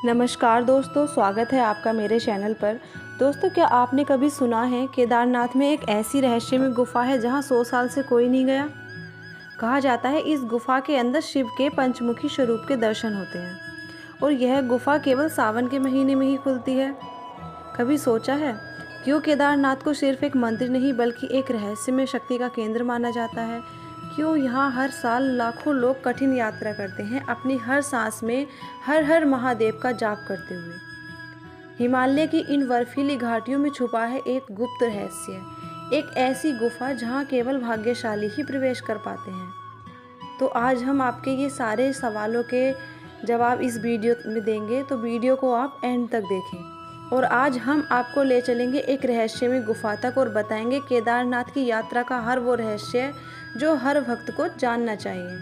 नमस्कार दोस्तों, स्वागत है आपका मेरे चैनल पर। दोस्तों, क्या आपने कभी सुना है केदारनाथ में एक ऐसी रहस्यमय गुफा है जहां 100 साल से कोई नहीं गया। कहा जाता है इस गुफा के अंदर शिव के पंचमुखी स्वरूप के दर्शन होते हैं और यह गुफा केवल सावन के महीने में ही खुलती है। कभी सोचा है क्यों केदारनाथ को सिर्फ एक मंदिर नहीं बल्कि एक रहस्यमय शक्ति का केंद्र माना जाता है? क्यों यहाँ हर साल लाखों लोग कठिन यात्रा करते हैं, अपनी हर सांस में हर हर महादेव का जाप करते हुए? हिमालय की इन बर्फीली घाटियों में छुपा है एक गुप्त रहस्य, एक ऐसी गुफा जहाँ केवल भाग्यशाली ही प्रवेश कर पाते हैं। तो आज हम आपके ये सारे सवालों के जवाब इस वीडियो में देंगे, तो वीडियो को आप एंड तक देखें। और आज हम आपको ले चलेंगे एक रहस्यमय गुफा तक और बताएंगे केदारनाथ की यात्रा का हर वो रहस्य जो हर भक्त को जानना चाहिए।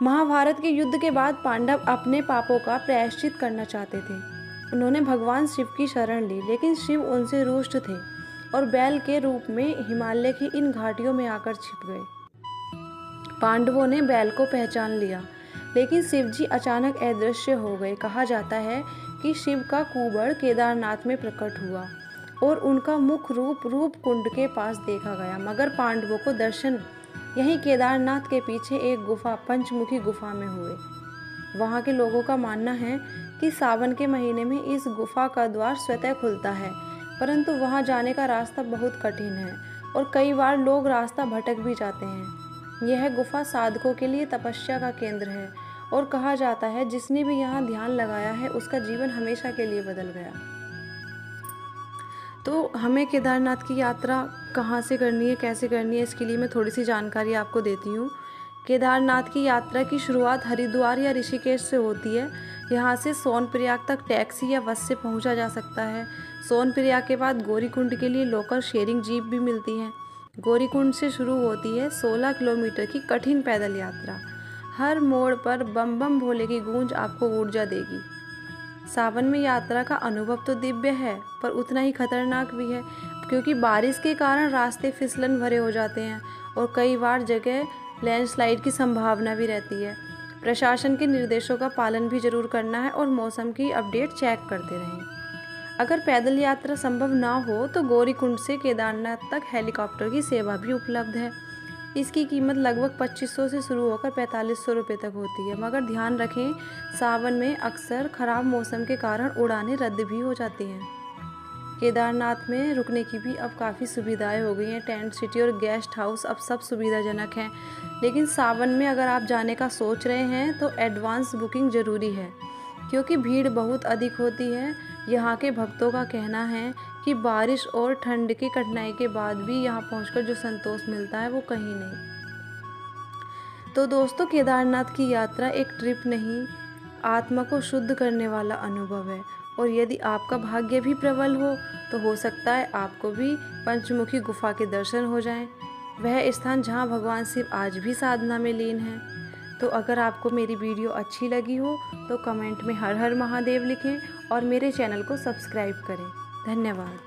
महाभारत के युद्ध के बाद पांडव अपने पापों का प्रायश्चित करना चाहते थे। उन्होंने भगवान शिव की शरण ली, लेकिन शिव उनसे रुष्ट थे और बैल के रूप में हिमालय की इन घाटियों में आकर छिप गए। पांडवों ने बैल को पहचान लिया, लेकिन शिवजी अचानक अदृश्य हो गए। कहा जाता है कि शिव का कुबड़ केदारनाथ में प्रकट हुआ और उनका मुख रूप कुंड के पास देखा गया, मगर पांडवों को दर्शन यहीं केदारनाथ के पीछे एक गुफा, पंचमुखी गुफा में हुए। वहाँ के लोगों का मानना है कि सावन के महीने में इस गुफा का द्वार स्वतः खुलता है, परंतु वहाँ जाने का रास्ता बहुत कठिन है और कई बार लोग रास्ता भटक भी जाते हैं। यह गुफा साधकों के लिए तपस्या का केंद्र है और कहा जाता है जिसने भी यहाँ ध्यान लगाया है उसका जीवन हमेशा के लिए बदल गया। तो हमें केदारनाथ की यात्रा कहाँ से करनी है, कैसे करनी है, इसके लिए मैं थोड़ी सी जानकारी आपको देती हूँ। केदारनाथ की यात्रा की शुरुआत हरिद्वार या ऋषिकेश से होती है। यहाँ से सोनप्रयाग तक टैक्सी या बस से पहुँचा जा सकता है। सोनप्रयाग के बाद गौरीकुंड के लिए लोकल शेयरिंग जीप भी मिलती हैं। गौरीकुंड से शुरू होती है 16 किलोमीटर की कठिन पैदल यात्रा। हर मोड़ पर बम बम भोले की गूंज आपको ऊर्जा देगी। सावन में यात्रा का अनुभव तो दिव्य है, पर उतना ही खतरनाक भी है, क्योंकि बारिश के कारण रास्ते फिसलन भरे हो जाते हैं और कई बार जगह लैंडस्लाइड की संभावना भी रहती है। प्रशासन के निर्देशों का पालन भी जरूर करना है और मौसम की अपडेट चेक करते रहें। अगर पैदल यात्रा संभव ना हो तो गौरीकुंड से केदारनाथ तक हेलीकॉप्टर की सेवा भी उपलब्ध है। इसकी कीमत लगभग 2500 से शुरू होकर 4500 रुपये तक होती है, मगर ध्यान रखें सावन में अक्सर खराब मौसम के कारण उड़ानें रद्द भी हो जाती हैं। केदारनाथ में रुकने की भी अब काफ़ी सुविधाएं हो गई हैं। टेंट सिटी और गेस्ट हाउस अब सब सुविधाजनक हैं, लेकिन सावन में अगर आप जाने का सोच रहे हैं तो एडवांस बुकिंग ज़रूरी है, क्योंकि भीड़ बहुत अधिक होती है। यहाँ के भक्तों का कहना है कि बारिश और ठंड की कठिनाई के बाद भी यहाँ पहुँचकर जो संतोष मिलता है वो कहीं नहीं। तो दोस्तों, केदारनाथ की यात्रा एक ट्रिप नहीं, आत्मा को शुद्ध करने वाला अनुभव है। और यदि आपका भाग्य भी प्रबल हो तो सकता है आपको भी पंचमुखी गुफा के दर्शन हो जाएं, वह स्थान जहाँ भगवान शिव आज भी साधना में लीन हैं। तो अगर आपको मेरी वीडियो अच्छी लगी हो तो कमेंट में हर हर महादेव लिखें और मेरे चैनल को सब्सक्राइब करें। धन्यवाद।